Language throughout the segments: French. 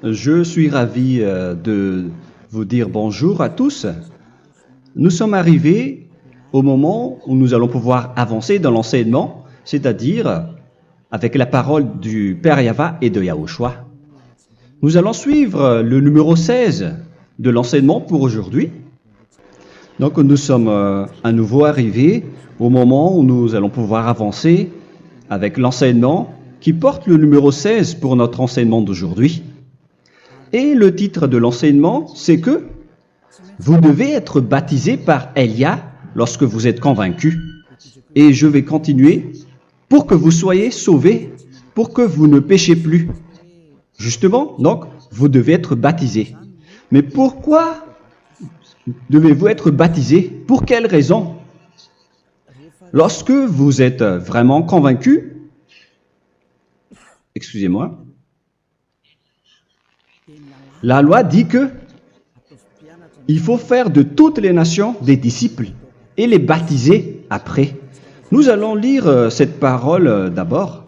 Je suis ravi de vous dire bonjour à tous. Nous sommes arrivés au moment où nous allons pouvoir avancer dans l'enseignement, c'est-à-dire avec la parole du Père Yava et de Yahushua. Nous allons suivre le numéro 16 de l'enseignement pour aujourd'hui. Donc nous sommes à nouveau arrivés au moment où nous allons pouvoir avancer avec l'enseignement qui porte le numéro 16 pour notre enseignement d'aujourd'hui. Et le titre de l'enseignement, c'est que vous devez être baptisé par Elia lorsque vous êtes convaincu. Et je vais continuer pour que vous soyez sauvés, pour que vous ne péchez plus. Justement, donc, vous devez être baptisé. Mais pourquoi devez-vous être baptisé? Pour quelle raison? Lorsque vous êtes vraiment convaincu, excusez-moi, la loi dit que il faut faire de toutes les nations des disciples et les baptiser après. Nous allons lire cette parole d'abord,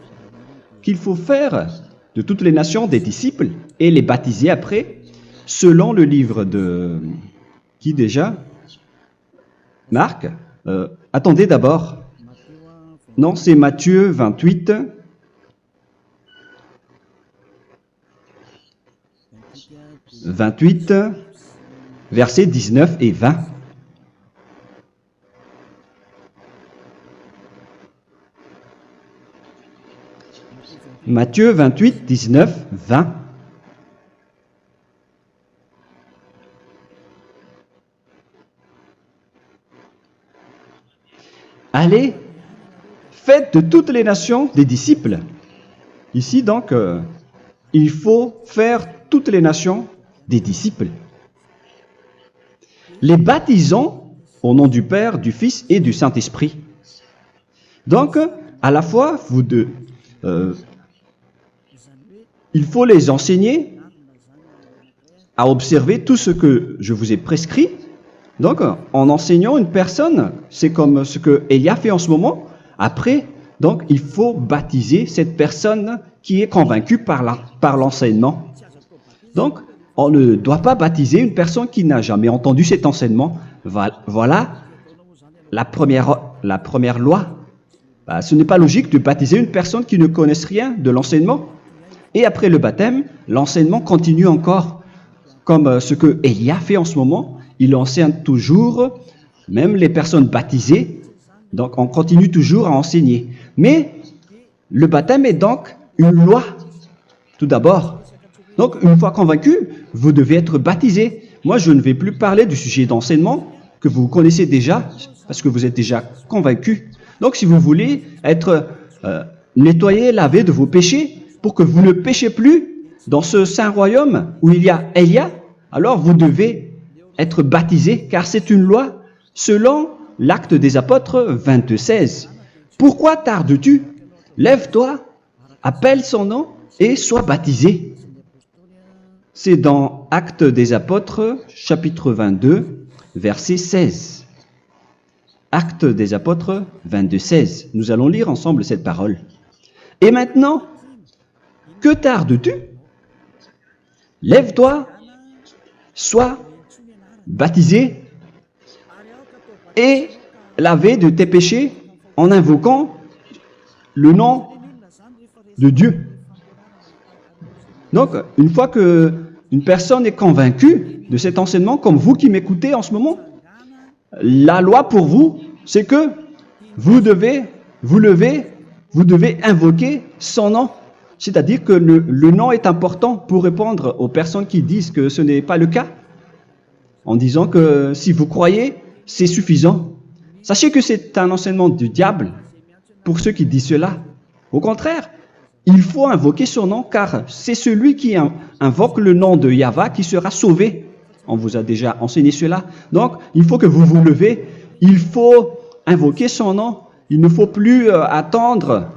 qu'il faut faire de toutes les nations des disciples et les baptiser après, selon le livre de... Qui déjà? Marc. Attendez d'abord. Non, c'est Matthieu 28. Versets 19 et 20. Matthieu 28, 19, 20. Allez, faites de toutes les nations des disciples. Ici donc, il faut faire toutes les nations des disciples. Les baptisons au nom du Père, du Fils et du Saint-Esprit. Donc, à la fois, il faut les enseigner à observer tout ce que je vous ai prescrit. Donc, en enseignant une personne, c'est comme ce que Elia fait en ce moment. Après, donc, il faut baptiser cette personne qui est convaincue par l'enseignement. Donc, on ne doit pas baptiser une personne qui n'a jamais entendu cet enseignement. Voilà la première loi. Ce n'est pas logique de baptiser une personne qui ne connaisse rien de l'enseignement. Et après le baptême, l'enseignement continue encore, comme ce que Elia fait en ce moment. Il enseigne toujours, même les personnes baptisées. Donc, on continue toujours à enseigner. Mais le baptême est donc une loi, tout d'abord. Donc, une fois convaincu, vous devez être baptisé. Moi, je ne vais plus parler du sujet d'enseignement que vous connaissez déjà, parce que vous êtes déjà convaincu. Donc, si vous voulez être nettoyé, lavé de vos péchés, pour que vous ne péchez plus dans ce saint royaume où il y a Elia, alors vous devez être baptisé, car c'est une loi selon l'Acte des Apôtres 22:16. Pourquoi tardes-tu? Lève-toi, appelle son nom et sois baptisé. C'est dans Actes des Apôtres, chapitre 22, verset 16. Actes des Apôtres 22:16. Nous allons lire ensemble cette parole. Et maintenant, que tardes-tu? Lève-toi, sois baptisé et lavé de tes péchés en invoquant le nom de Dieu. Donc, une fois qu'une personne est convaincue de cet enseignement, comme vous qui m'écoutez en ce moment, la loi pour vous, c'est que vous devez invoquer son nom. C'est-à-dire que le nom est important pour répondre aux personnes qui disent que ce n'est pas le cas, en disant que si vous croyez, c'est suffisant. Sachez que c'est un enseignement du diable pour ceux qui disent cela. Au contraire, il faut invoquer son nom, car c'est celui qui invoque le nom de Yahva qui sera sauvé. On vous a déjà enseigné cela. Donc, il faut que vous vous levez, il faut invoquer son nom. Il ne faut plus attendre.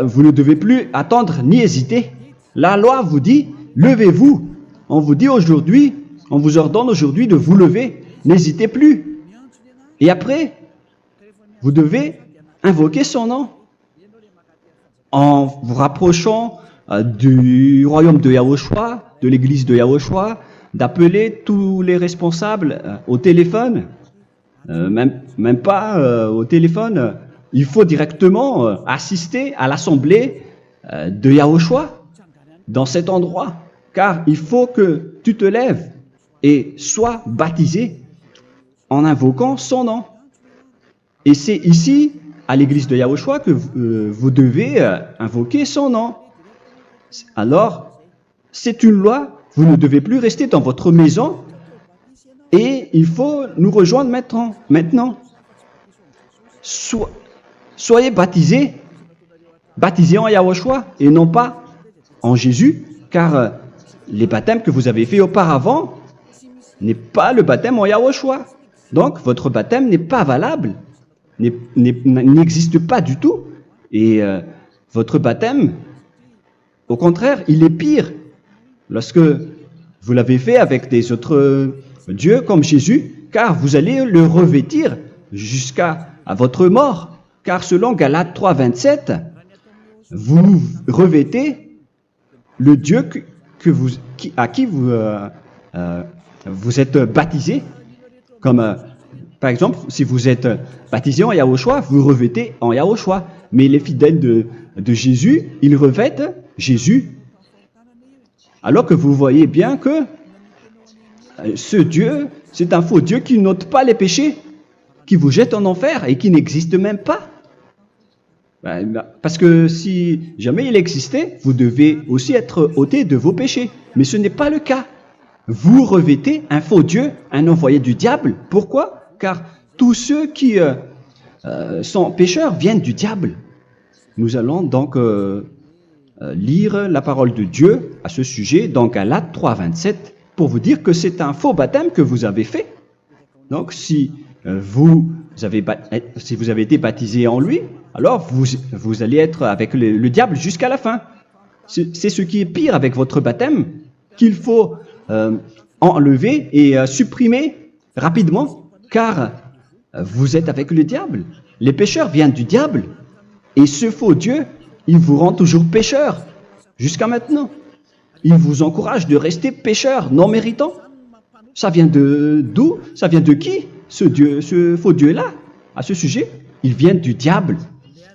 Vous ne devez plus attendre ni hésiter. La loi vous dit, levez-vous. On vous dit aujourd'hui, on vous ordonne aujourd'hui de vous lever. N'hésitez plus. Et après, vous devez invoquer son nom en vous rapprochant du royaume de Yahushua, de l'église de Yahushua, d'appeler tous les responsables au téléphone, même pas au téléphone. Il faut directement assister à l'assemblée de Yahushua dans cet endroit, car il faut que tu te lèves et sois baptisé en invoquant son nom. Et c'est ici, à l'église de Yahushua, que vous devez invoquer son nom. Alors, c'est une loi, vous ne devez plus rester dans votre maison et il faut nous rejoindre maintenant. Soyez baptisés en Yahushua et non pas en Jésus, car les baptêmes que vous avez faits auparavant n'est pas le baptême en Yahushua. Donc, votre baptême n'est pas valable, n'existe pas du tout. Et votre baptême, au contraire, il est pire lorsque vous l'avez fait avec des autres dieux comme Jésus, car vous allez le revêtir jusqu'à votre mort. Car selon Galates 3, 27, vous revêtez le Dieu à qui vous êtes baptisé. Comme par exemple, si vous êtes baptisé en Yahushua, vous revêtez en Yahushua. Mais les fidèles de Jésus, ils revêtent Jésus. Alors que vous voyez bien que ce Dieu, c'est un faux Dieu qui n'ôte pas les péchés, qui vous jette en enfer et qui n'existe même pas. Parce que si jamais il existait, vous devez aussi être ôté de vos péchés. Mais ce n'est pas le cas. Vous revêtez un faux Dieu, un envoyé du diable. Pourquoi? Car tous ceux qui sont pécheurs viennent du diable. Nous allons donc lire la parole de Dieu à ce sujet dans Galates 3, 27 pour vous dire que c'est un faux baptême que vous avez fait. Donc si vous avez été baptisé en lui, alors vous allez être avec le diable jusqu'à la fin. C'est ce qui est pire avec votre baptême qu'il faut enlever et supprimer rapidement, car vous êtes avec le diable. Les pécheurs viennent du diable, et ce faux Dieu, il vous rend toujours pécheur, jusqu'à maintenant. Il vous encourage de rester pécheur, non méritant. Ça vient d'où? Ça vient de qui, ce faux Dieu-là? À ce sujet, il vient du diable,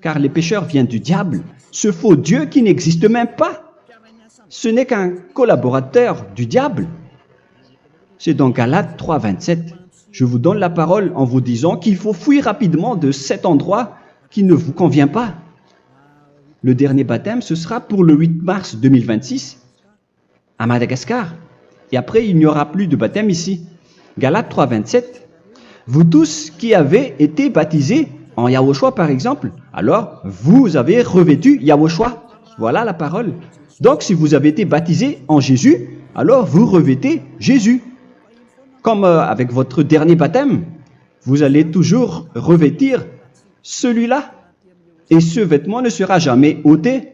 car les pécheurs viennent du diable. Ce faux Dieu qui n'existe même pas, ce n'est qu'un collaborateur du diable. C'est dans Galates 3, 27. Je vous donne la parole en vous disant qu'il faut fuir rapidement de cet endroit qui ne vous convient pas. Le dernier baptême, ce sera pour le 8 mars 2026 à Madagascar. Et après, il n'y aura plus de baptême ici. Galates 3, 27. Vous tous qui avez été baptisés en Yahushua, par exemple, alors vous avez revêtu Yahushua. Voilà la parole. Donc, si vous avez été baptisé en Jésus, alors vous revêtez Jésus. Comme avec votre dernier baptême, vous allez toujours revêtir celui-là. Et ce vêtement ne sera jamais ôté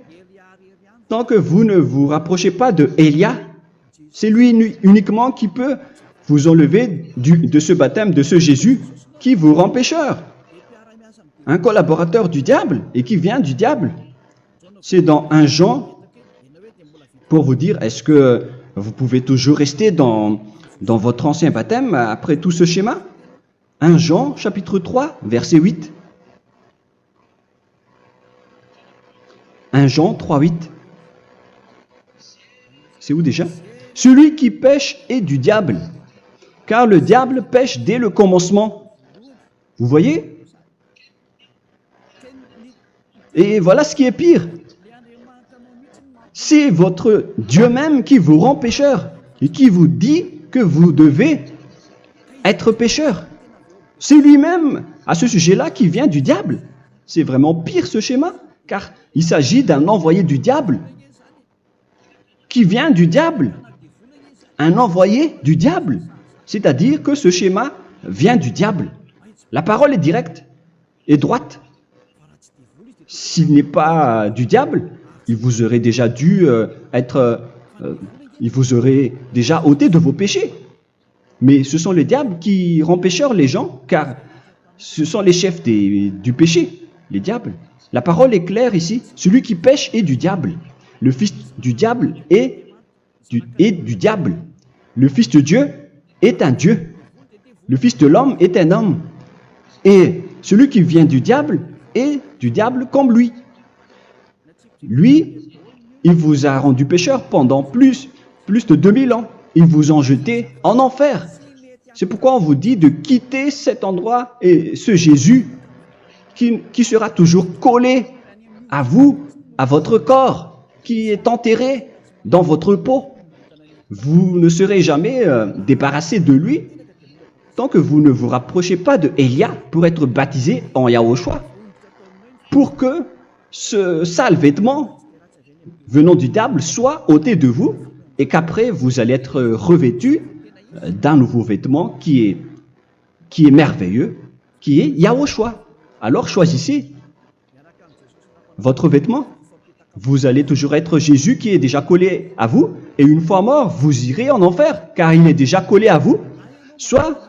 tant que vous ne vous rapprochez pas de Élia. C'est lui uniquement qui peut vous enlever de ce baptême, de ce Jésus qui vous rend pécheur. Un collaborateur du diable et qui vient du diable. C'est dans 1 Jean, pour vous dire, est-ce que vous pouvez toujours rester dans votre ancien baptême après tout ce schéma? 1 Jean, chapitre 3, verset 8. 1 Jean 3, 8. C'est où déjà? Celui qui pêche est du diable, car le diable pêche dès le commencement. Vous voyez? Et voilà ce qui est pire. C'est votre Dieu même qui vous rend pécheur et qui vous dit que vous devez être pécheur. C'est lui-même, à ce sujet-là, qui vient du diable. C'est vraiment pire ce schéma, car il s'agit d'un envoyé du diable, qui vient du diable. Un envoyé du diable. C'est-à-dire que ce schéma vient du diable. La parole est directe et droite. S'il n'est pas du diable, il vous aurait déjà dû il vous aurait déjà ôté de vos péchés. Mais ce sont les diables qui rendent pécheurs les gens, car ce sont les chefs du péché, les diables. La parole est claire ici, celui qui pêche est du diable. le fils du diable est du diable. Le fils de Dieu est un Dieu. Le fils de l'homme est un homme. Et celui qui vient du diable est du diable comme lui. Lui, il vous a rendu pécheur pendant plus de 2000 ans. Il vous a jeté en enfer. C'est pourquoi on vous dit de quitter cet endroit et ce Jésus qui sera toujours collé à vous, à votre corps, qui est enterré dans votre peau. Vous ne serez jamais débarrassé de lui tant que vous ne vous rapprochez pas de Élia pour être baptisé en Yahushua, pour que ce sale vêtement venant du diable soit ôté de vous et qu'après vous allez être revêtu d'un nouveau vêtement qui est merveilleux, qui est Yahushua. Alors choisissez votre vêtement. Vous allez toujours être Jésus qui est déjà collé à vous, et une fois mort, vous irez en enfer, car il est déjà collé à vous. Soit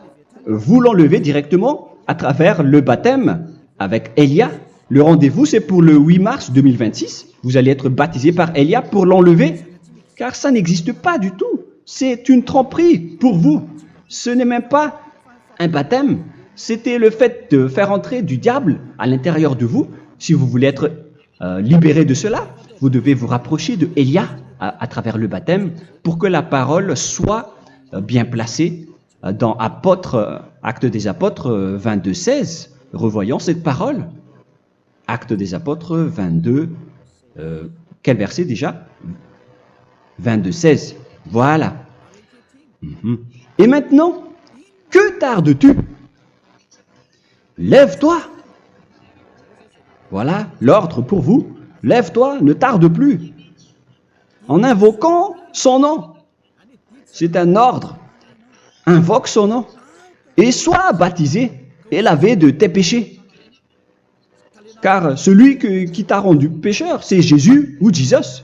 vous l'enlevez directement à travers le baptême avec Élia. Le rendez-vous, c'est pour le 8 mars 2026. Vous allez être baptisé par Élia pour l'enlever, car ça n'existe pas du tout. C'est une tromperie pour vous. Ce n'est même pas un baptême. C'était le fait de faire entrer du diable à l'intérieur de vous. Si vous voulez être libéré de cela, vous devez vous rapprocher de Élia à travers le baptême pour que la parole soit bien placée dans Actes des Apôtres 22, 16. Revoyons cette parole. Actes des Apôtres 22, quel verset déjà? 22, 16. Voilà. Et maintenant, que tardes-tu? Lève-toi. Voilà l'ordre pour vous. Lève-toi, ne tarde plus. En invoquant son nom. C'est un ordre. Invoque son nom. Et sois baptisé et lavé de tes péchés. Car celui qui t'a rendu pécheur, c'est Jésus ou Jesus.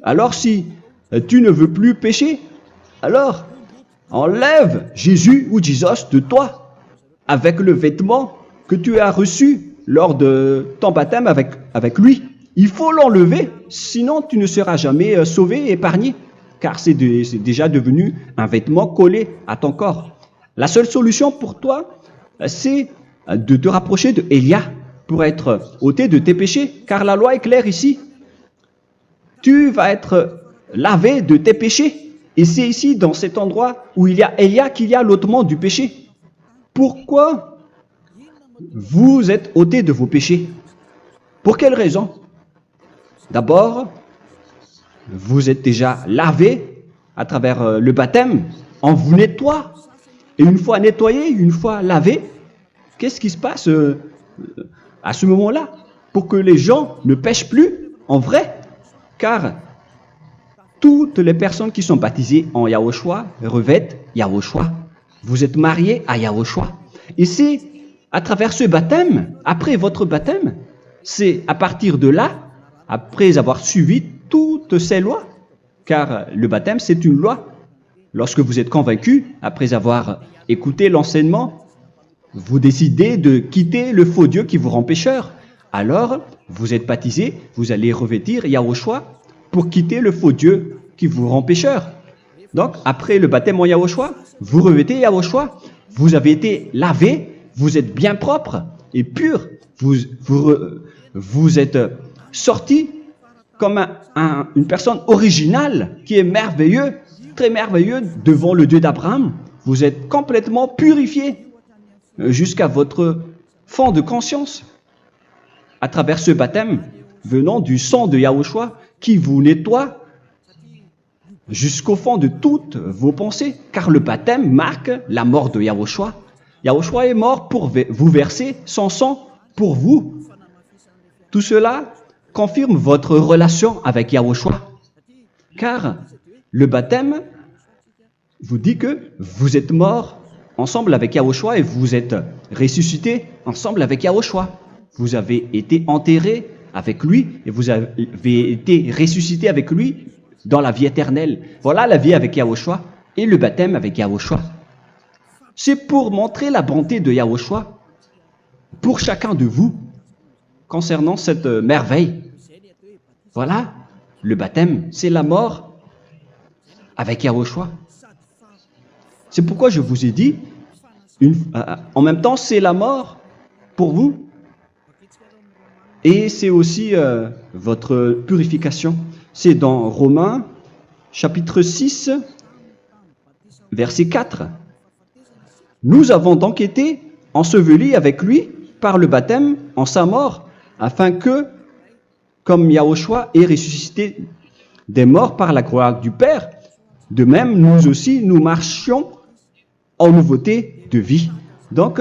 Alors si tu ne veux plus pécher, alors enlève Jésus ou Jesus de toi avec le vêtement que tu as reçu lors de ton baptême avec lui. Il faut l'enlever, sinon tu ne seras jamais sauvé, épargné, car c'est déjà devenu un vêtement collé à ton corps. La seule solution pour toi, c'est de te rapprocher de Élia pour être ôté de tes péchés, car la loi est claire ici. Tu vas être lavé de tes péchés, et c'est ici, dans cet endroit où il y a Élia, qu'il y a l'ôtement du péché. Pourquoi vous êtes ôté de vos péchés? Pour quelle raison? D'abord, vous êtes déjà lavé à travers le baptême. On vous nettoie. Et une fois nettoyé, une fois lavé, qu'est-ce qui se passe à ce moment-là? Pour que les gens ne pêchent plus en vrai. Car toutes les personnes qui sont baptisées en Yahushua revêtent Yahushua. Vous êtes mariés à Yahushua. Et c'est à travers ce baptême, après votre baptême, c'est à partir de là, après avoir suivi toutes ces lois, car le baptême c'est une loi. Lorsque vous êtes convaincu, après avoir écouté l'enseignement, vous décidez de quitter le faux Dieu qui vous rend pécheur. Alors, vous êtes baptisé, vous allez revêtir Yahushua pour quitter le faux Dieu qui vous rend pécheur. Donc, après le baptême en Yahushua, vous revêtez Yahushua. Vous avez été lavé, vous êtes bien propre et pur. Vous êtes sorti comme une personne originale qui est merveilleux, très merveilleux devant le Dieu d'Abraham. Vous êtes complètement purifié jusqu'à votre fond de conscience à travers ce baptême venant du sang de Yahushua qui vous nettoie jusqu'au fond de toutes vos pensées, car le baptême marque la mort de Yahushua. Yahushua est mort pour vous verser son sang pour vous. Tout cela confirme votre relation avec Yahushua, car le baptême vous dit que vous êtes mort ensemble avec Yahushua et vous êtes ressuscité ensemble avec Yahushua. Vous avez été enterré avec lui et vous avez été ressuscité avec lui dans la vie éternelle. Voilà la vie avec Yahushua et le baptême avec Yahushua. C'est pour montrer la bonté de Yahushua pour chacun de vous concernant cette merveille. Voilà le baptême, c'est la mort avec Yahushua. C'est pourquoi je vous ai dit, en même temps, c'est la mort pour vous. Et c'est aussi votre purification. C'est dans Romains, chapitre 6, verset 4. Nous avons donc été ensevelis avec lui par le baptême en sa mort, afin que, comme Yahushua est ressuscité des morts par la gloire du Père, de même, nous aussi, nous marchions en nouveauté de vie. Donc,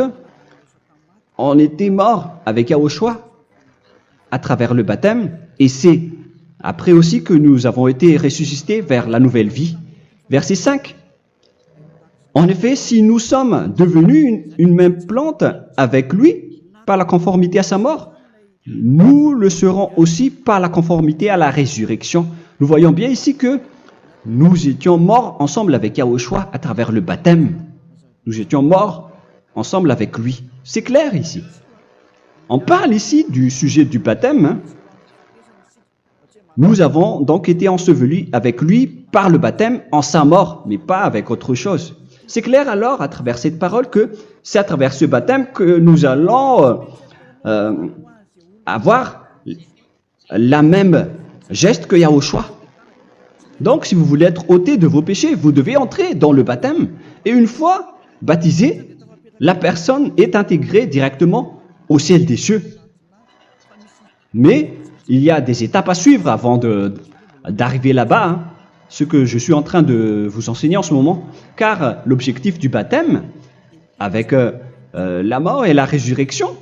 on était morts avec Yahushua à travers le baptême, et c'est après aussi que nous avons été ressuscités vers la nouvelle vie. Verset 5. En effet, si nous sommes devenus une même plante avec lui par la conformité à sa mort, nous le serons aussi par la conformité à la résurrection. Nous voyons bien ici que nous étions morts ensemble avec Yahushua à travers le baptême. Nous étions morts ensemble avec lui. C'est clair ici. On parle ici du sujet du baptême. Nous avons donc été ensevelis avec lui par le baptême en sa mort, mais pas avec autre chose. C'est clair alors à travers cette parole que c'est à travers ce baptême que nous allons avoir la même geste que Yahushua. Donc si vous voulez être ôté de vos péchés, vous devez entrer dans le baptême. Et une fois baptisé, la personne est intégrée directement au ciel des cieux. Mais il y a des étapes à suivre avant d'arriver là-bas, ce que je suis en train de vous enseigner en ce moment, car l'objectif du baptême, avec la mort et la résurrection,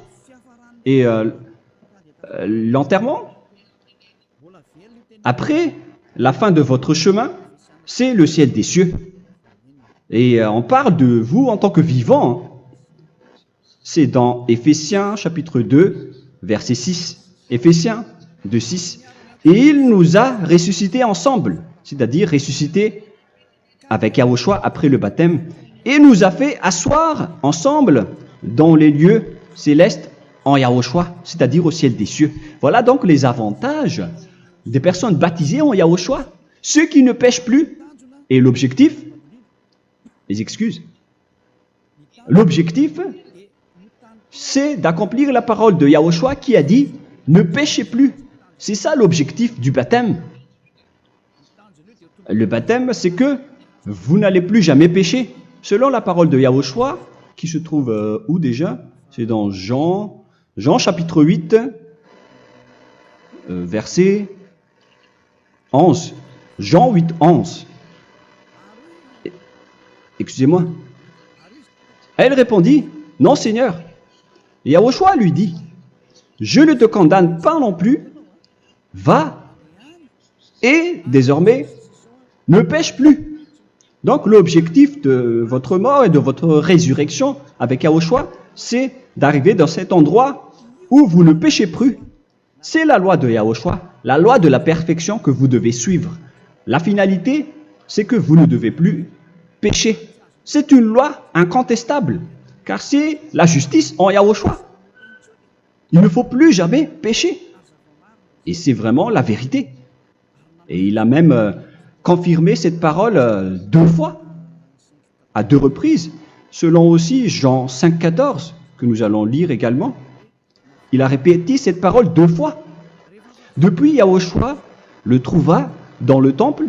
et l'enterrement, après la fin de votre chemin, c'est le ciel des cieux. Et on parle de vous en tant que vivant. C'est dans Éphésiens chapitre 2, verset 6. Éphésiens 2, 6. Et il nous a ressuscités ensemble, c'est-à-dire ressuscités avec Yahushua après le baptême, et nous a fait asseoir ensemble dans les lieux célestes en Yahushua, c'est-à-dire au ciel des cieux. Voilà donc les avantages des personnes baptisées en Yahushua, ceux qui ne pêchent plus. Et l'objectif, les excuses, l'objectif, c'est d'accomplir la parole de Yahushua qui a dit « Ne péchez plus ». C'est ça l'objectif du baptême. Le baptême, c'est que vous n'allez plus jamais pécher. Selon la parole de Yahushua, qui se trouve où déjà? C'est dans Jean chapitre 8, verset 11. Jean 8, 11. Excusez-moi. Elle répondit, « Non, Seigneur. » Et Yahushua lui dit, « Je ne te condamne pas non plus. Va et désormais ne pêche plus. » Donc l'objectif de votre mort et de votre résurrection avec Yahushua, c'est d'arriver dans cet endroit où vous ne péchez plus. C'est la loi de Yahushua, la loi de la perfection que vous devez suivre. La finalité, c'est que vous ne devez plus pécher. C'est une loi incontestable, car c'est la justice en Yahushua. Il ne faut plus jamais pécher. Et c'est vraiment la vérité. Et il a même confirmé cette parole 2 fois, à 2 reprises, selon aussi Jean 5, 14, que nous allons lire également. Il a répété cette parole 2 fois. Depuis, Yahushua le trouva dans le temple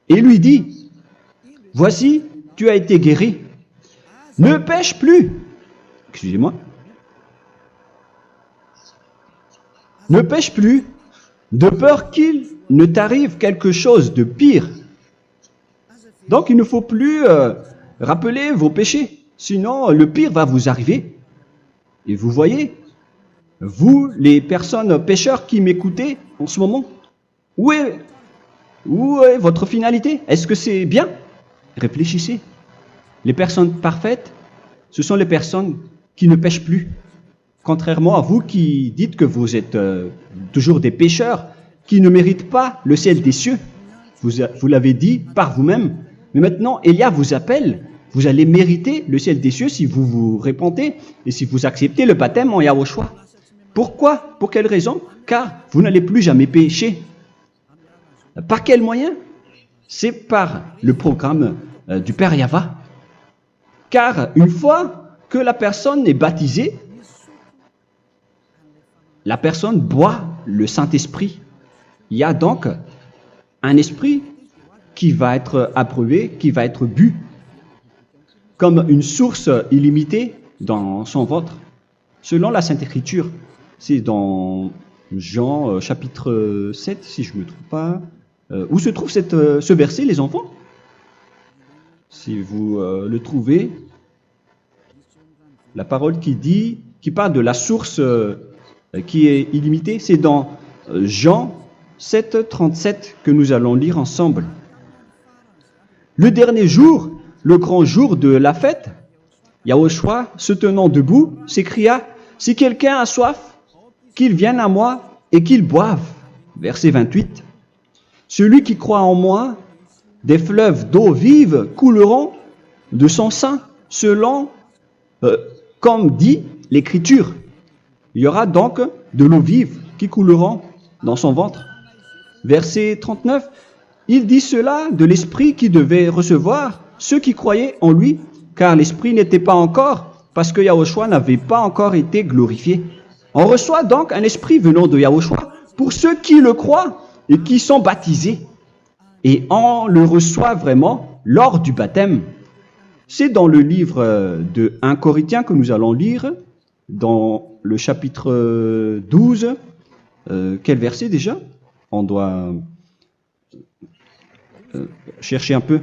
et lui dit, « Voici, tu as été guéri. Ne pêche plus. » Excusez-moi. Ne pêche plus, de peur qu'il ne t'arrive quelque chose de pire. Donc, il ne faut plus rappeler vos péchés, sinon le pire va vous arriver. Et vous voyez, vous, les personnes pécheurs qui m'écoutez en ce moment, où est votre finalité? Est-ce que c'est bien? Réfléchissez. Les personnes parfaites, ce sont les personnes qui ne pêchent plus. Contrairement à vous qui dites que vous êtes toujours des pécheurs, qui ne méritent pas le ciel des cieux. Vous l'avez dit par vous-même. Mais maintenant, Élia vous appelle. Vous allez mériter le ciel des cieux si vous vous repentez et si vous acceptez le baptême en Yahushua. Pourquoi? Pour quelle raison? car vous n'allez plus jamais pécher. Par quel moyen? C'est par le programme du Père Yahva. Car une fois que la personne est baptisée, la personne boit le Saint-Esprit. Il y a donc un esprit qui va être approuvé, qui va être bu, comme une source illimitée dans son ventre, selon la Sainte Écriture. C'est dans Jean chapitre 7, si je ne me trompe pas. Où se trouve ce verset, les enfants? Si vous le trouvez, la parole qui parle de la source qui est illimitée, c'est dans Jean 7, 37 que nous allons lire ensemble. Le dernier jour, le grand jour de la fête, Yahushua, se tenant debout, s'écria, « Si quelqu'un a soif, qu'il vienne à moi et qu'il boive. » Verset 28. « Celui qui croit en moi, des fleuves d'eau vive couleront de son sein, selon, comme dit l'Écriture. » Il y aura donc de l'eau vive qui couleront dans son ventre. Verset 39. Il dit cela de l'Esprit qui devait recevoir ceux qui croyaient en lui, car l'Esprit n'était pas encore, parce que Yahushua n'avait pas encore été glorifié. On reçoit donc un Esprit venant de Yahushua pour ceux qui le croient et qui sont baptisés. Et on le reçoit vraiment lors du baptême. C'est dans le livre de 1 Corinthiens que nous allons lire, dans le chapitre 12. Quel verset déjà? On doit chercher un peu.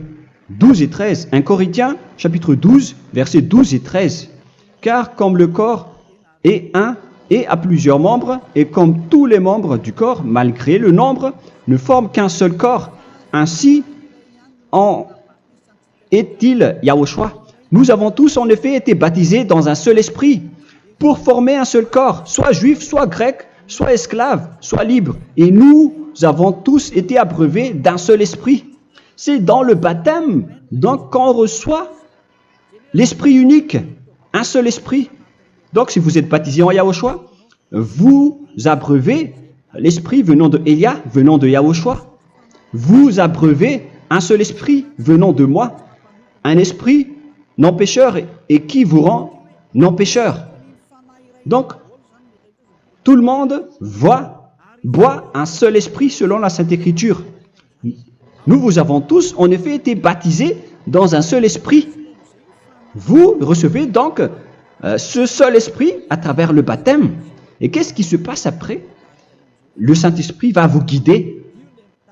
12 et 13. 1 Corinthiens, chapitre 12, versets 12 et 13. Car comme le corps est un et a plusieurs membres, et comme tous les membres du corps, malgré le nombre, ne forment qu'un seul corps, ainsi en est-il Yahushua. Nous avons tous en effet été baptisés dans un seul esprit, pour former un seul corps, soit juif, soit grec, soit esclave, soit libre. Et nous avons tous été abreuvés d'un seul esprit. C'est dans le baptême, donc, qu'on reçoit l'esprit unique, un seul esprit. Donc, si vous êtes baptisé en Yahushua, vous abreuvez l'esprit venant de Elia, venant de Yahushua. Vous abreuvez un seul esprit venant de moi, un esprit non pécheur et qui vous rend non pécheur. Donc, tout le monde boit un seul esprit selon la Sainte Écriture. Nous vous avons tous en effet été baptisés dans un seul esprit. Vous recevez donc ce seul esprit à travers le baptême. Et qu'est-ce qui se passe après? Le Saint-Esprit va vous guider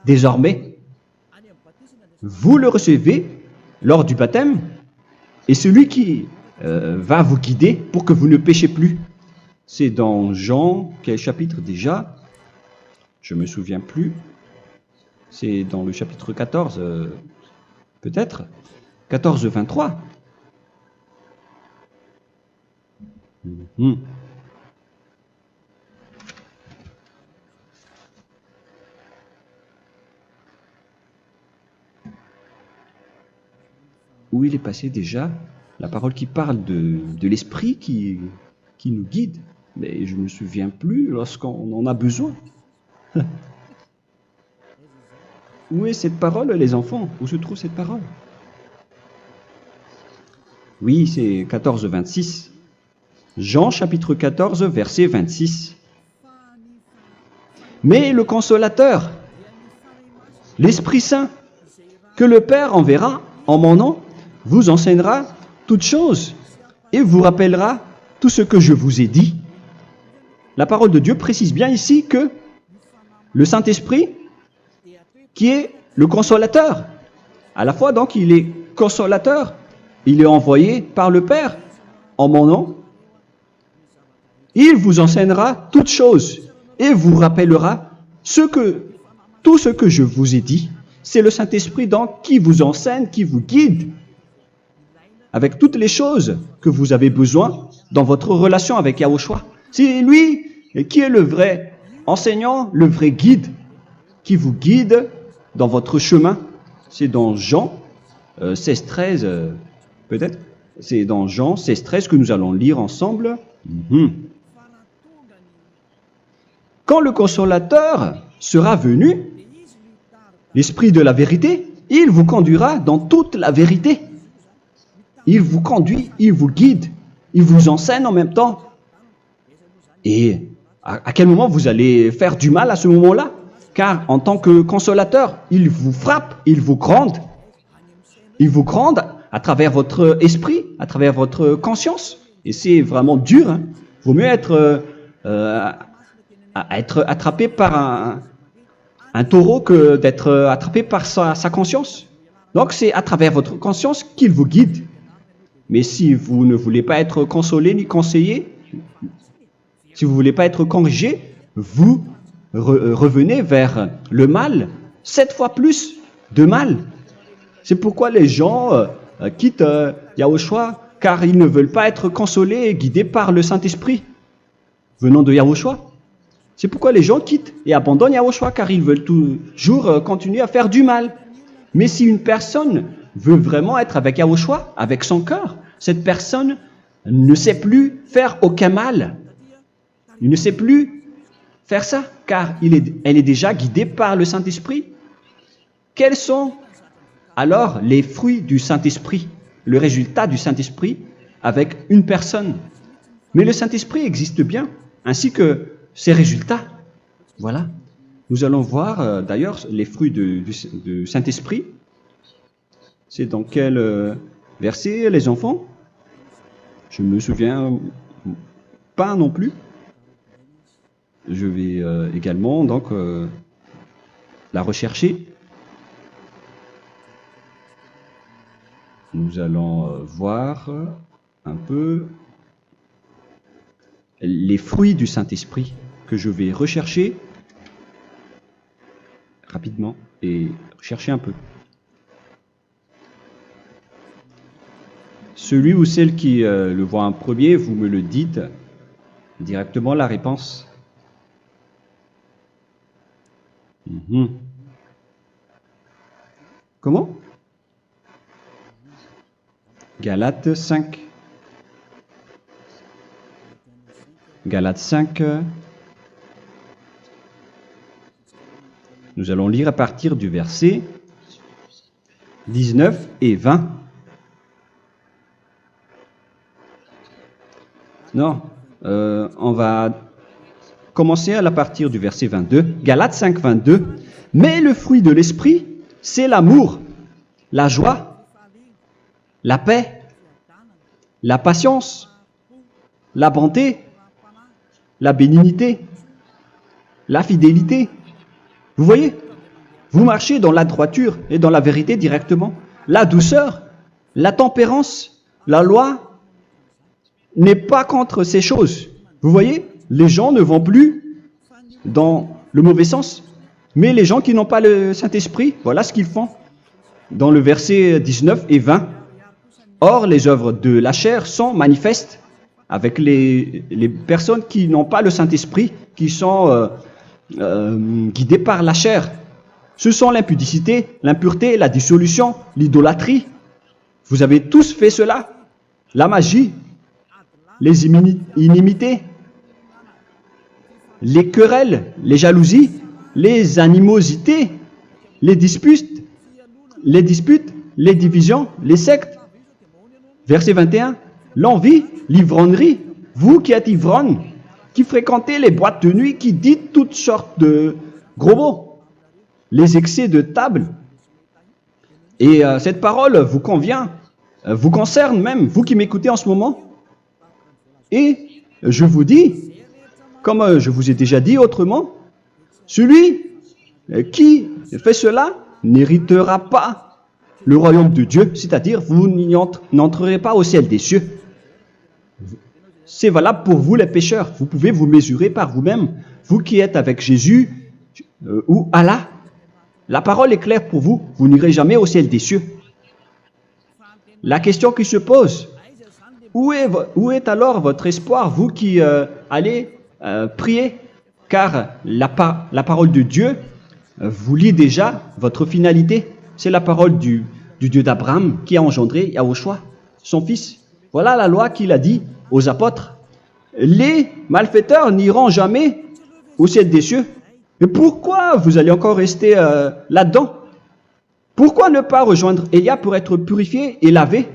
désormais. Vous le recevez lors du baptême et celui qui va vous guider pour que vous ne péchez plus. C'est dans Jean, quel chapitre déjà? Je ne me souviens plus. C'est dans le chapitre 14, peut-être. 14, 23. Où il est passé déjà? La parole qui parle de l'esprit qui nous guide. Mais je ne me souviens plus lorsqu'on en a besoin. Où est cette parole, les enfants? Où se trouve cette parole? Oui, c'est 14, 26. Jean, chapitre 14, verset 26. Mais le Consolateur, l'Esprit Saint, que le Père enverra en mon nom, vous enseignera toutes choses et vous rappellera tout ce que je vous ai dit. La parole de Dieu précise bien ici que le Saint-Esprit, qui est le consolateur, à la fois donc il est consolateur, il est envoyé par le Père en mon nom, il vous enseignera toutes choses et vous rappellera tout ce que je vous ai dit. C'est le Saint-Esprit donc qui vous enseigne, qui vous guide avec toutes les choses que vous avez besoin dans votre relation avec Yahushua. C'est lui qui est le vrai enseignant, le vrai guide, qui vous guide dans votre chemin. C'est dans Jean 16, 13, peut-être. C'est dans Jean 16, 13 que nous allons lire ensemble. Quand le consolateur sera venu, l'Esprit de la vérité, il vous conduira dans toute la vérité. Il vous conduit, il vous guide, il vous enseigne en même temps. Et à quel moment vous allez faire du mal à ce moment-là? Car en tant que consolateur, il vous frappe, il vous gronde. Il vous gronde à travers votre esprit, à travers votre conscience. Et c'est vraiment dur. Hein. Vaut mieux être attrapé par un taureau que d'être attrapé par sa conscience. Donc c'est à travers votre conscience qu'il vous guide. Mais si vous ne voulez pas être consolé ni conseillé, si vous ne voulez pas être corrigé, vous revenez vers le mal, 7 fois plus de mal. C'est pourquoi les gens quittent Yahushua, car ils ne veulent pas être consolés et guidés par le Saint-Esprit venant de Yahushua. C'est pourquoi les gens quittent et abandonnent Yahushua, car ils veulent toujours continuer à faire du mal. Mais si une personne veut vraiment être avec Yahushua, avec son cœur, cette personne ne sait plus faire aucun mal. Il ne sait plus faire ça, car elle est déjà guidée par le Saint-Esprit. Quels sont alors les fruits du Saint-Esprit, le résultat du Saint-Esprit avec une personne? Mais le Saint-Esprit existe bien, ainsi que ses résultats. Voilà. Nous allons voir d'ailleurs les fruits du Saint-Esprit. C'est dans quel verset, les enfants? Je ne me souviens pas non plus. Je vais également donc la rechercher. Nous allons voir un peu les fruits du Saint-Esprit que je vais rechercher rapidement et chercher un peu. Celui ou celle qui le voit en premier, vous me le dites directement la réponse. Comment? Galates 5. Galates 5. Nous allons lire à partir du verset 19 et 20. Non, on va commencer à partir du verset 22. Galates 5, 22. Mais le fruit de l'esprit, c'est l'amour, la joie, la paix, la patience, la bonté, la bénignité, la fidélité. Vous voyez, vous marchez dans la droiture et dans la vérité directement. La douceur, la tempérance, la loi n'est pas contre ces choses. Vous voyez, les gens ne vont plus dans le mauvais sens. Mais les gens qui n'ont pas le Saint-Esprit, voilà ce qu'ils font. Dans le verset 19 et 20. Or, les œuvres de la chair sont manifestes avec les personnes qui n'ont pas le Saint-Esprit, qui sont guidées par la chair. Ce sont l'impudicité, l'impureté, la dissolution, l'idolâtrie. Vous avez tous fait cela. La magie, les inimités, les querelles, les jalousies, les animosités, les disputes, les divisions, les sectes. Verset 21, l'envie, l'ivrognerie, vous qui êtes ivrognes, qui fréquentez les boîtes de nuit, qui dites toutes sortes de gros mots, les excès de table. Et cette parole vous convient, vous concerne même, vous qui m'écoutez en ce moment. Et je vous dis, comme je vous ai déjà dit autrement, celui qui fait cela n'héritera pas le royaume de Dieu, c'est-à-dire vous n'entrerez pas au ciel des cieux. C'est valable pour vous les pécheurs. Vous pouvez vous mesurer par vous-même, vous qui êtes avec Jésus ou Allah. La parole est claire pour vous, vous n'irez jamais au ciel des cieux. La question qui se pose, où est alors votre espoir, vous qui allez prier? Car la parole de Dieu vous lit déjà votre finalité. C'est la parole du Dieu d'Abraham qui a engendré Yahushua, son fils. Voilà la loi qu'il a dit aux apôtres. Les malfaiteurs n'iront jamais au ciel des cieux. Mais pourquoi vous allez encore rester là-dedans? Pourquoi ne pas rejoindre Élia pour être purifié et lavé?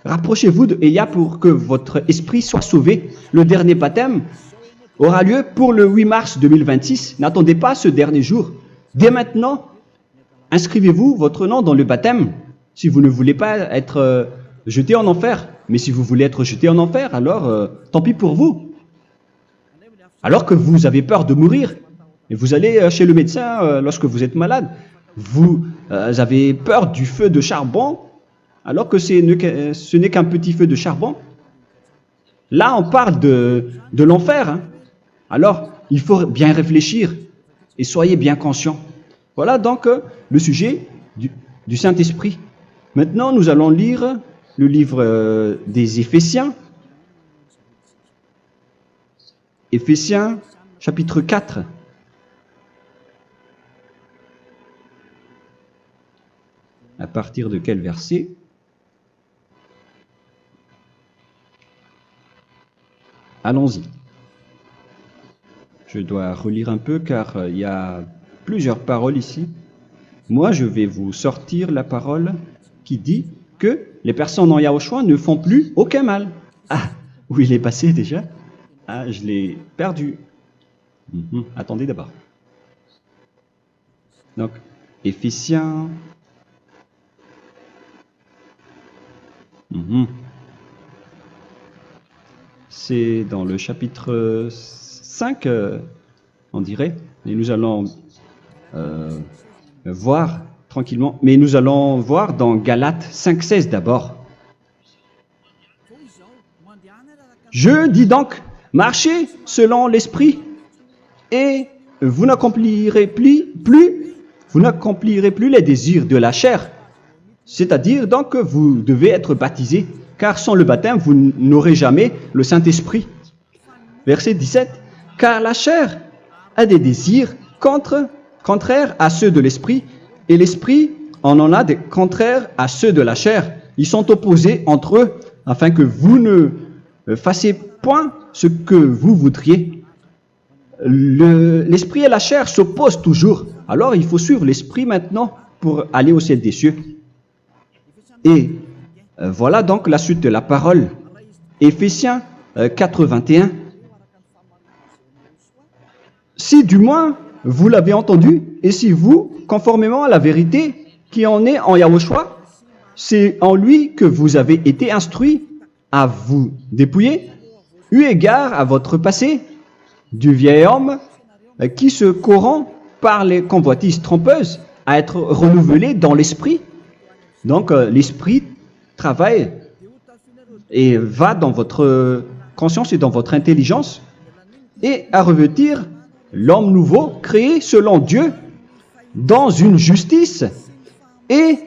Rapprochez-vous de Élia pour que votre esprit soit sauvé. Le dernier baptême aura lieu pour le 8 mars 2026. N'attendez pas ce dernier jour. Dès maintenant, inscrivez-vous votre nom dans le baptême si vous ne voulez pas être jeté en enfer. Mais si vous voulez être jeté en enfer, alors tant pis pour vous. Alors que vous avez peur de mourir, et vous allez chez le médecin lorsque vous êtes malade, vous avez peur du feu de charbon, alors que ce n'est qu'un petit feu de charbon. Là, on parle de l'enfer. Hein. Alors, il faut bien réfléchir et soyez bien conscients. Voilà donc le sujet du Saint-Esprit. Maintenant, nous allons lire le livre des Éphésiens. Éphésiens, chapitre 4. À partir de quel verset? Allons-y. Je dois relire un peu car il y a plusieurs paroles ici. Moi, je vais vous sortir la parole qui dit que les personnes en Yahushua ne font plus aucun mal. Ah, où il est passé déjà? Ah, je l'ai perdu. Attendez d'abord. Donc, Éphésiens. C'est dans le chapitre 5, on dirait. Et nous allons voir tranquillement. Mais nous allons voir dans Galates 5,16 d'abord. Je dis donc, marchez selon l'esprit et vous n'accomplirez plus les désirs de la chair. C'est-à-dire donc que vous devez être baptisé, car sans le baptême, vous n'aurez jamais le Saint-Esprit. Verset 17. Car la chair a des désirs contraires à ceux de l'esprit, et l'esprit en a des contraires à ceux de la chair. Ils sont opposés entre eux, afin que vous ne fassiez point ce que vous voudriez. L'esprit et la chair s'opposent toujours. Alors il faut suivre l'esprit maintenant pour aller au ciel des cieux. Et voilà donc la suite de la parole. Éphésiens 4:21. Si du moins vous l'avez entendu, et si vous, conformément à la vérité qui en est en Yahushua, c'est en lui que vous avez été instruits à vous dépouiller, eu égard à votre passé, du vieil homme qui se corrompt par les convoitises trompeuses, à être renouvelé dans l'esprit. Donc l'esprit travaille et va dans votre conscience et dans votre intelligence et à revêtir l'homme nouveau créé selon Dieu dans une justice et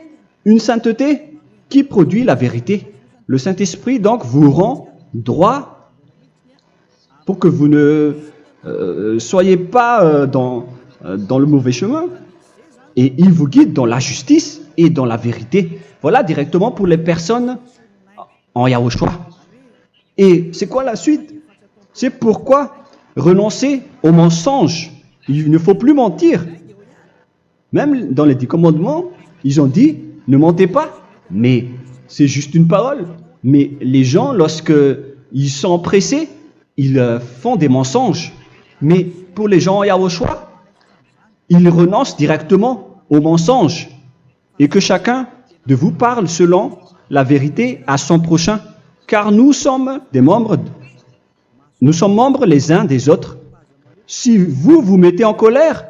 une sainteté qui produit la vérité. Le Saint-Esprit donc vous rend droit pour que vous ne soyez pas dans le mauvais chemin et il vous guide dans la justice et dans la vérité. Voilà directement pour les personnes en Yahushua. Et c'est quoi la suite? C'est pourquoi renoncer au mensonge. Il ne faut plus mentir. Même dans les 10 commandements, ils ont dit ne mentez pas. Mais c'est juste une parole. Mais les gens, lorsqu'ils sont pressés, ils font des mensonges. Mais pour les gens en Yahushua, ils renoncent directement au mensonge. Et que chacun de vous parle selon la vérité à son prochain. Car nous sommes des membres. Nous sommes membres les uns des autres. Si vous vous mettez en colère,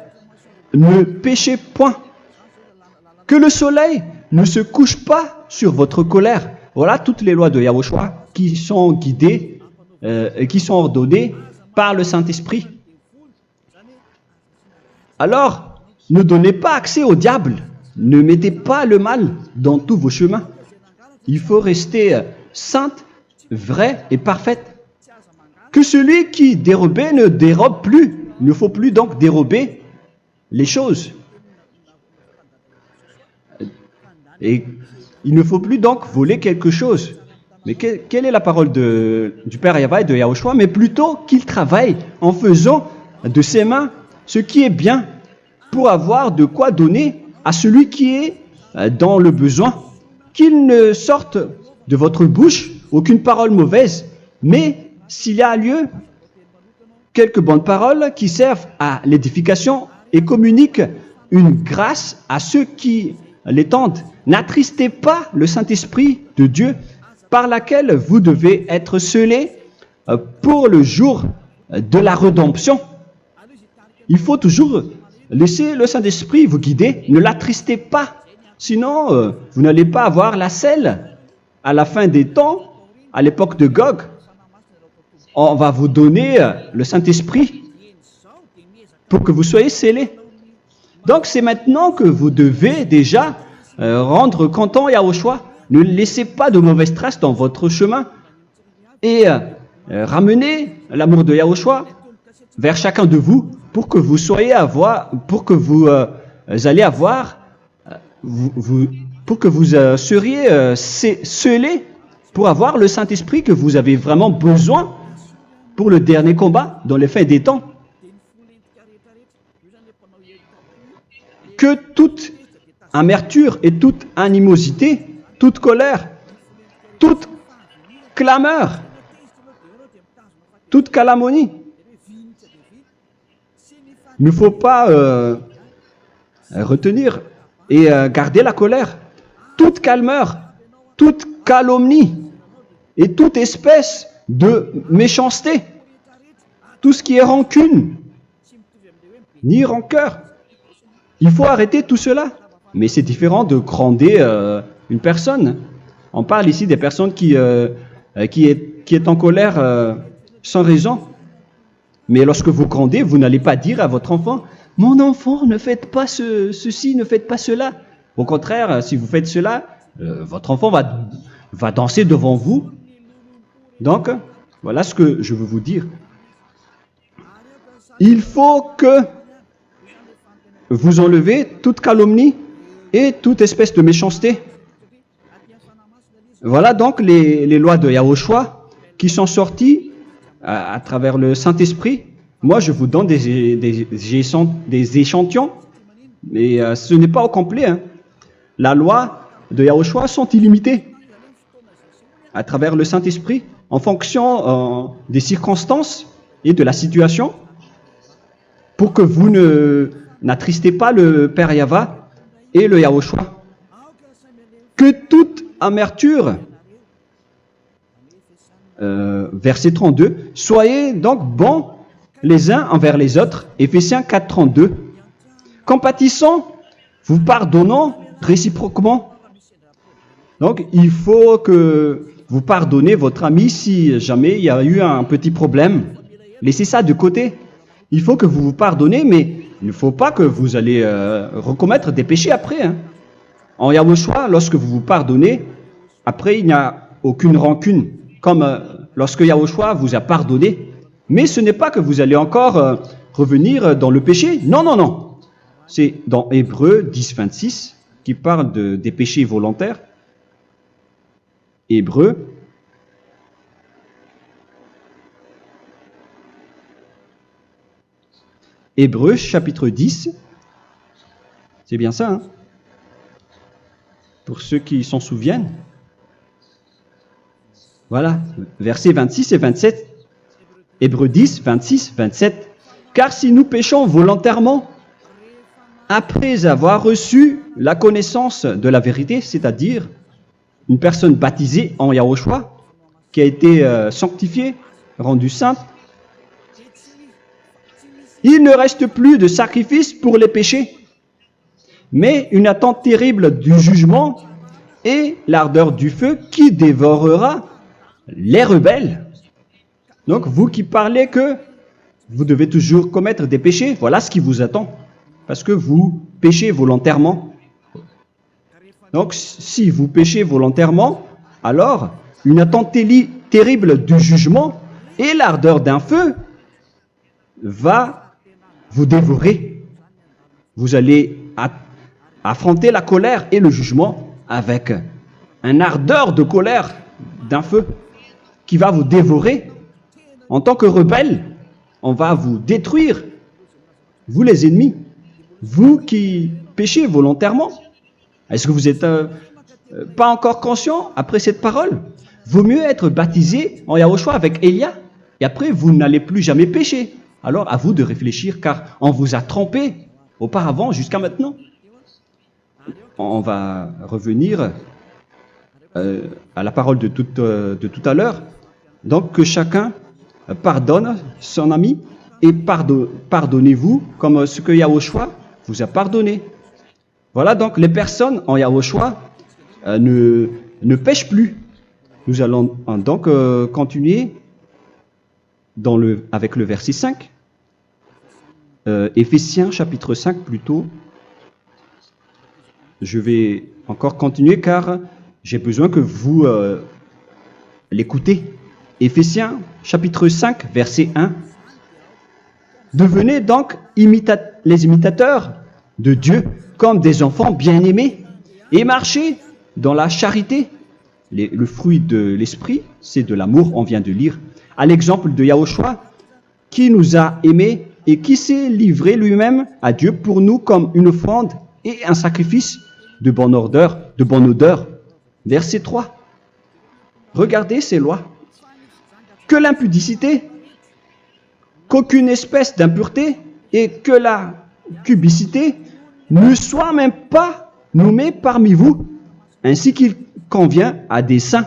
ne péchez point. Que le soleil ne se couche pas sur votre colère. Voilà toutes les lois de Yahushua qui sont guidées, qui sont ordonnées par le Saint-Esprit. Alors, ne donnez pas accès au diable. Ne mettez pas le mal dans tous vos chemins. Il faut rester sainte, vraie et parfaite. Que celui qui dérobait ne dérobe plus. Il ne faut plus donc dérober les choses. Et il ne faut plus donc voler quelque chose. Mais quelle est la parole du Père Yahweh et de Yahushua? Mais plutôt qu'il travaille en faisant de ses mains ce qui est bien pour avoir de quoi donner à celui qui est dans le besoin. Qu'il ne sorte de votre bouche aucune parole mauvaise, mais s'il y a lieu, quelques bonnes paroles qui servent à l'édification et communiquent une grâce à ceux qui l'étendent. N'attristez pas le Saint-Esprit de Dieu par laquelle vous devez être scellés pour le jour de la rédemption. Il faut toujours laisser le Saint-Esprit vous guider, ne l'attristez pas, sinon vous n'allez pas avoir la selle. À la fin des temps, à l'époque de Gog, on va vous donner le Saint-Esprit pour que vous soyez scellés. Donc c'est maintenant que vous devez déjà rendre content Yahushua. Ne laissez pas de mauvaises traces dans votre chemin et ramenez l'amour de Yahushua vers chacun de vous pour que vous soyez seriez scellés pour avoir le Saint-Esprit que vous avez vraiment besoin pour le dernier combat dans les fins des temps. Que toute amertume et toute animosité, toute colère, toute clameur, toute calomnie, il ne faut pas retenir et garder la colère. Toute calmeur, toute calomnie et toute espèce de méchanceté, tout ce qui est rancune, ni rancœur. Il faut arrêter tout cela. Mais c'est différent de gronder une personne. On parle ici des personnes qui est en colère sans raison. Mais lorsque vous grondez, vous n'allez pas dire à votre enfant « Mon enfant, ne faites pas ceci, ne faites pas cela ». Au contraire, si vous faites cela, votre enfant va danser devant vous. Donc, voilà ce que je veux vous dire. Il faut que vous enlevez toute calomnie et toute espèce de méchanceté. Voilà donc les lois de Yahushua qui sont sorties à travers le Saint-Esprit. Moi, je vous donne des échantillons, mais ce n'est pas au complet. Hein. La loi de Yahushua sont illimitées à travers le Saint-Esprit en fonction des circonstances et de la situation pour que vous n'attristez pas le Père Yahva et le Yahushua. Que toute amertume, verset 32, soyez donc bons les uns envers les autres, Éphésiens 4, 32, compatissant, vous pardonnant réciproquement. Donc, il faut que vous pardonnez votre ami si jamais il y a eu un petit problème. Laissez ça de côté. Il faut que vous vous pardonnez, mais il ne faut pas que vous allez recommettre des péchés après. Hein. En Yahushua, lorsque vous vous pardonnez, après il n'y a aucune rancune, comme lorsque Yahushua vous a pardonné. Mais ce n'est pas que vous allez encore revenir dans le péché. Non, non, non. C'est dans Hébreux 10, 26 qui parle des péchés volontaires. Hébreux. Hébreux chapitre 10. C'est bien ça, hein? Pour ceux qui s'en souviennent. Voilà, versets 26 et 27. Hébreux 10, 26, 27. Car si nous péchons volontairement, après avoir reçu la connaissance de la vérité, c'est-à-dire une personne baptisée en Yahushua, qui a été sanctifiée, rendue sainte, il ne reste plus de sacrifice pour les péchés, mais une attente terrible du jugement et l'ardeur du feu qui dévorera les rebelles. Donc, vous qui parlez que vous devez toujours commettre des péchés, voilà ce qui vous attend, parce que vous péchez volontairement. Donc, si vous péchez volontairement, alors une attente terrible du jugement et l'ardeur d'un feu va vous dévorer. Vous allez affronter la colère et le jugement avec un ardeur de colère d'un feu qui va vous dévorer. En tant que rebelle, on va vous détruire, vous les ennemis, vous qui péchez volontairement. Est-ce que vous n'êtes pas encore conscient après cette parole? Vaut mieux être baptisé en Yahushua avec Elia, et après vous n'allez plus jamais pécher. Alors à vous de réfléchir, car on vous a trompé auparavant jusqu'à maintenant. On va revenir à la parole de tout à l'heure. Donc que chacun pardonne son ami et pardonnez-vous comme ce que Yahushua vous a pardonné. Voilà donc les personnes en Yahushua ne pêchent plus. Nous allons donc continuer avec le verset 5. Éphésiens chapitre 5 plutôt. Je vais encore continuer car j'ai besoin que vous l'écoutez. Éphésiens chapitre 5 verset 1. Devenez donc les imitateurs de Dieu comme des enfants bien-aimés et marchez dans la charité. Le fruit de l'esprit, c'est de l'amour, on vient de lire, à l'exemple de Yahushua qui nous a aimés et qui s'est livré lui-même à Dieu pour nous comme une offrande et un sacrifice de bonne odeur. Verset 3. Regardez ces lois. Que l'impudicité, qu'aucune espèce d'impureté et que la cubicité ne soit même pas nommée parmi vous, ainsi qu'il convient à des saints.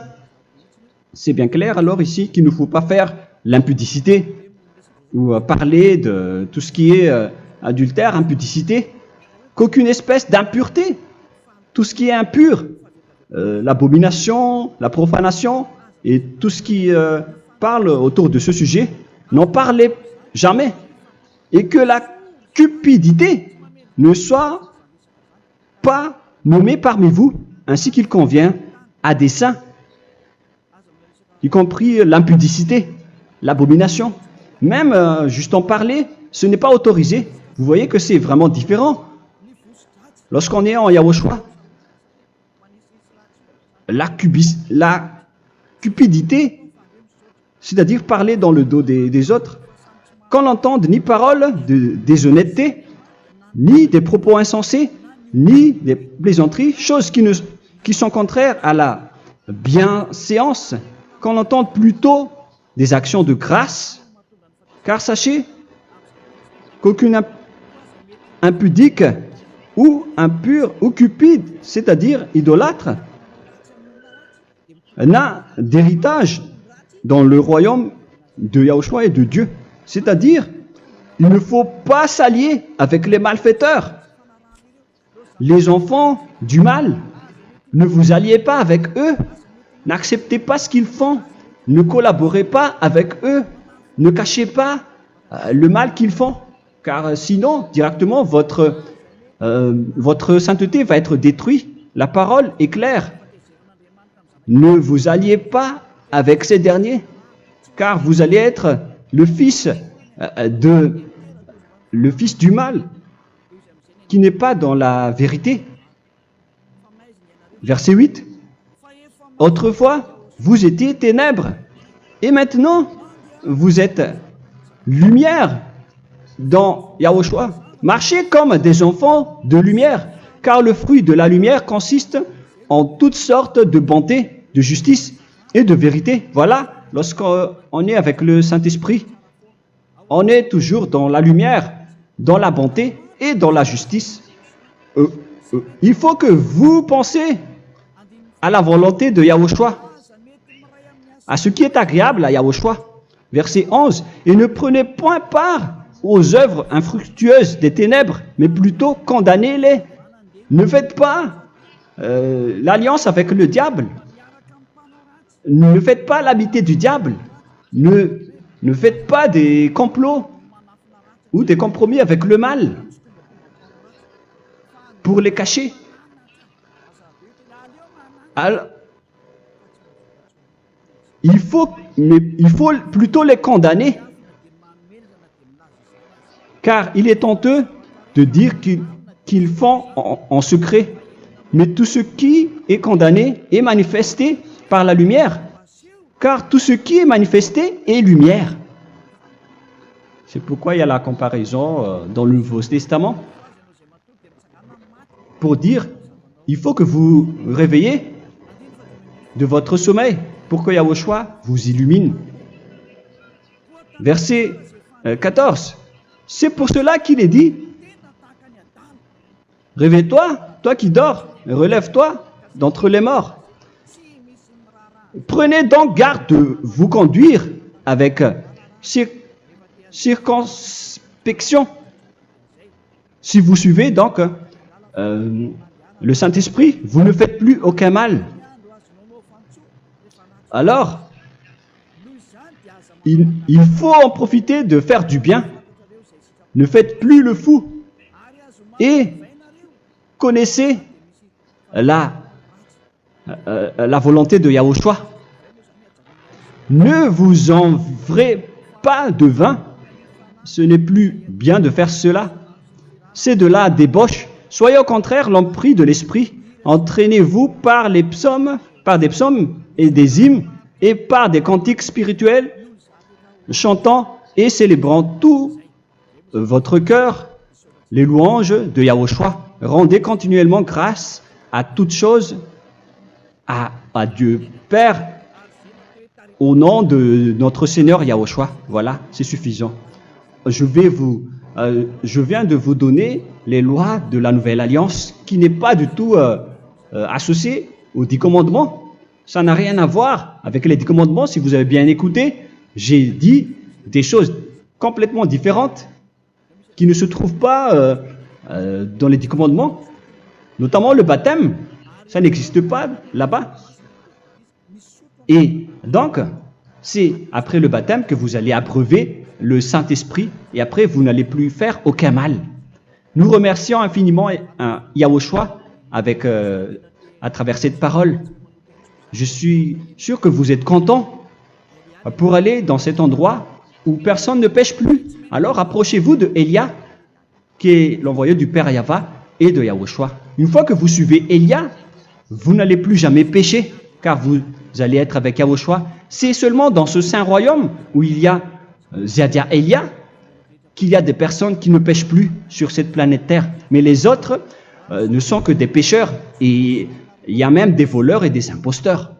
C'est bien clair alors ici qu'il ne faut pas faire l'impudicité ou parler de tout ce qui est adultère, impudicité, qu'aucune espèce d'impureté, tout ce qui est impur, l'abomination, la profanation et tout ce qui parle autour de ce sujet, n'en parlez jamais. Et que la cupidité ne soit pas nommée parmi vous, ainsi qu'il convient à des saints, y compris l'impudicité, l'abomination. Même juste en parler, ce n'est pas autorisé. Vous voyez que c'est vraiment différent. Lorsqu'on est en Yahushua, la cupidité, c'est-à-dire parler dans le dos des autres, qu'on n'entende ni parole de déshonnêteté, ni des propos insensés, ni des plaisanteries, choses qui sont contraires à la bienséance, qu'on entende plutôt des actions de grâce, car sachez qu'aucune impudique ou impure ou cupide, c'est-à-dire idolâtre, n'a d'héritage dans le royaume de Yahushua et de Dieu. C'est-à-dire, il ne faut pas s'allier avec les malfaiteurs. Les enfants du mal, ne vous alliez pas avec eux. N'acceptez pas ce qu'ils font. Ne collaborez pas avec eux. Ne cachez pas le mal qu'ils font. Car sinon, directement, votre sainteté va être détruite. La parole est claire. Ne vous alliez pas avec ces derniers, car vous allez être le fils du mal, qui n'est pas dans la vérité. Verset 8. Autrefois, vous étiez ténèbres, et maintenant, vous êtes lumière dans Yahushua. Marchez comme des enfants de lumière, car le fruit de la lumière consiste en toutes sortes de bonté, de justice et de vérité. Voilà, lorsqu'on est avec le Saint-Esprit, on est toujours dans la lumière, dans la bonté et dans la justice. Il faut que vous pensiez à la volonté de Yahushua, à ce qui est agréable à Yahushua. Verset 11. Et ne prenez point part aux œuvres infructueuses des ténèbres, mais plutôt condamnez-les. Ne faites pas l'alliance avec le diable. Ne faites pas l'amitié du diable. Ne faites pas des complots ou des compromis avec le mal pour les cacher. Alors, il faut plutôt les condamner, car il est honteux de dire qu'ils font en secret. Mais tout ce qui est condamné est manifesté par la lumière, car tout ce qui est manifesté est lumière. C'est pourquoi il y a la comparaison dans le Nouveau Testament pour dire il faut que vous réveillez de votre sommeil pour que Yahushua vous illumine. Verset 14. C'est pour cela qu'il est dit réveille-toi, toi qui dors, relève-toi d'entre les morts. Prenez donc garde de vous conduire avec circonspection. Si vous suivez donc le Saint-Esprit, vous ne faites plus aucun mal. Alors, il faut en profiter de faire du bien. Ne faites plus le fou. Et connaissez la volonté de Yahushua. Ne vous envrez pas de vin. Ce n'est plus bien de faire cela. C'est de la débauche. Soyez au contraire l'empris de l'esprit. Entraînez-vous par des psaumes et des hymnes et par des cantiques spirituels, chantant et célébrant tout votre cœur les louanges de Yahushua. Rendez continuellement grâce à toutes choses à Dieu Père au nom de notre Seigneur Yahushua. Voilà, c'est suffisant. Je viens de vous donner les lois de la Nouvelle Alliance qui n'est pas du tout associée aux 10 commandements. Ça n'a rien à voir avec les 10 commandements. Si vous avez bien écouté, j'ai dit des choses complètement différentes qui ne se trouvent pas dans les 10 commandements. Notamment le baptême, ça n'existe pas là-bas. Et donc, c'est après le baptême que vous allez abreuver le Saint-Esprit et après vous n'allez plus faire aucun mal. Nous remercions infiniment Yahushua à travers cette parole. Je suis sûr que vous êtes contents pour aller dans cet endroit où personne ne pêche plus. Alors approchez-vous de Élia, qui est l'envoyé du Père Yahva et de Yahushua. Une fois que vous suivez Élia, vous n'allez plus jamais pécher, car vous allez être avec Yahushua. C'est seulement dans ce saint royaume où il y a Ziadia Elia qu'il y a des personnes qui ne pêchent plus sur cette planète Terre. Mais les autres ne sont que des pécheurs et il y a même des voleurs et des imposteurs.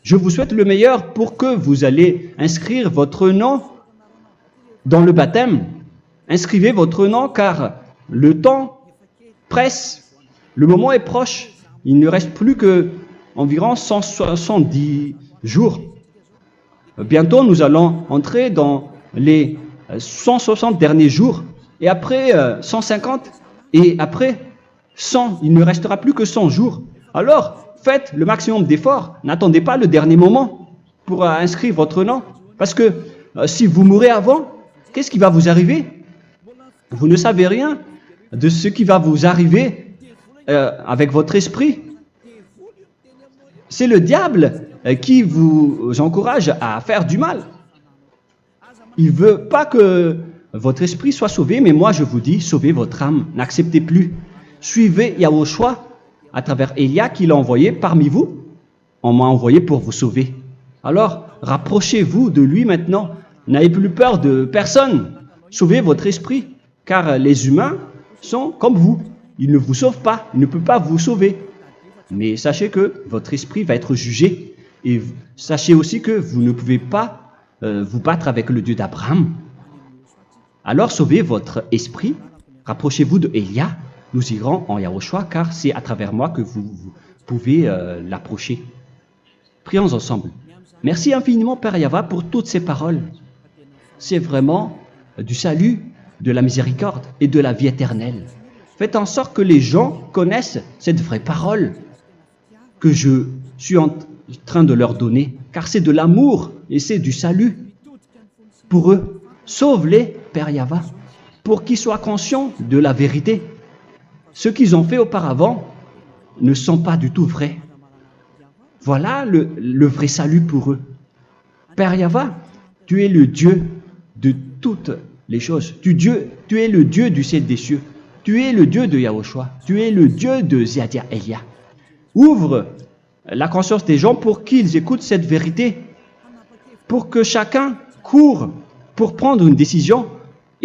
Je vous souhaite le meilleur pour que vous allez inscrire votre nom dans le baptême. Inscrivez votre nom car le temps presse, le moment est proche. Il ne reste plus que environ 170 jours. Bientôt, nous allons entrer dans les 160 derniers jours et après 150 et après 100. Il ne restera plus que 100 jours. Alors, faites le maximum d'efforts. N'attendez pas le dernier moment pour inscrire votre nom. Parce que si vous mourrez avant, qu'est-ce qui va vous arriver? Vous ne savez rien de ce qui va vous arriver avec votre esprit. C'est le diable qui vous encourage à faire du mal. Il ne veut pas que votre esprit soit sauvé, mais moi je vous dis, sauvez votre âme, n'acceptez plus. Suivez Yahushua à travers Élia qu'il a envoyé parmi vous. On m'a envoyé pour vous sauver. Alors, rapprochez-vous de lui maintenant. N'ayez plus peur de personne. Sauvez votre esprit, car les humains sont comme vous. Ils ne vous sauvent pas, ils ne peuvent pas vous sauver. Mais sachez que votre esprit va être jugé. Et sachez aussi que vous ne pouvez pas vous battre avec le Dieu d'Abraham. Alors sauvez votre esprit, rapprochez-vous de Élia. Nous irons en Yahushua, car c'est à travers moi que vous pouvez l'approcher. Prions ensemble. Merci infiniment, Père Yahva, pour toutes ces paroles. C'est vraiment du salut, de la miséricorde et de la vie éternelle. Faites en sorte que les gens connaissent cette vraie parole que je suis en train de leur donner, car c'est de l'amour et c'est du salut pour eux. Sauve-les, Père Yahva, pour qu'ils soient conscients de la vérité. Ce qu'ils ont fait auparavant ne sont pas du tout vrais. Voilà le vrai salut pour eux. Père Yahva, tu es le Dieu de toutes les choses. Tu es le Dieu du ciel des cieux. Tu es le Dieu de Yahushua. Tu es le Dieu de Ziadia Elia. Ouvre la conscience des gens pour qu'ils écoutent cette vérité, pour que chacun court pour prendre une décision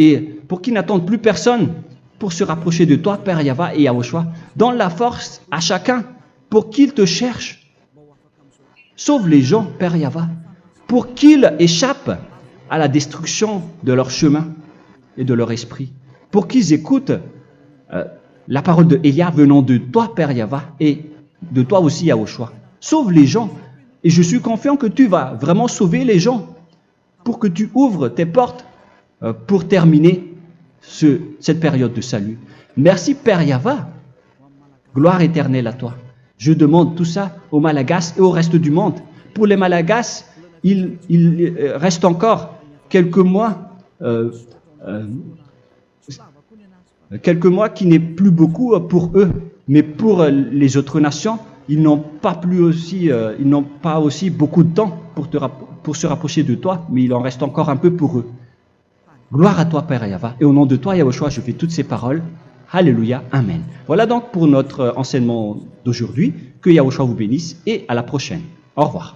et pour qu'ils n'attendent plus personne pour se rapprocher de toi, Père Yahweh et Yahushua. Donne la force à chacun pour qu'ils te cherchent. Sauve les gens, Père Yahweh, pour qu'ils échappent à la destruction de leur chemin et de leur esprit, pour qu'ils écoutent la parole de Elia venant de toi, Père Yahweh, et de toi aussi, Yahushua. Sauve les gens, et je suis confiant que tu vas vraiment sauver les gens, pour que tu ouvres tes portes pour terminer cette période de salut. Merci, Père Yahweh. Gloire éternelle à toi. Je demande tout ça aux Malagasy et au reste du monde. Pour les Malagasy, il reste encore quelques mois qui n'est plus beaucoup pour eux, mais pour les autres nations, ils n'ont pas aussi beaucoup de temps pour se rapprocher de toi, mais il en reste encore un peu pour eux. Gloire à toi, Père Yahweh, et au nom de toi, Yahushua, je fais toutes ces paroles. Alléluia, Amen. Voilà donc pour notre enseignement d'aujourd'hui. Que Yahushua vous bénisse et à la prochaine. Au revoir.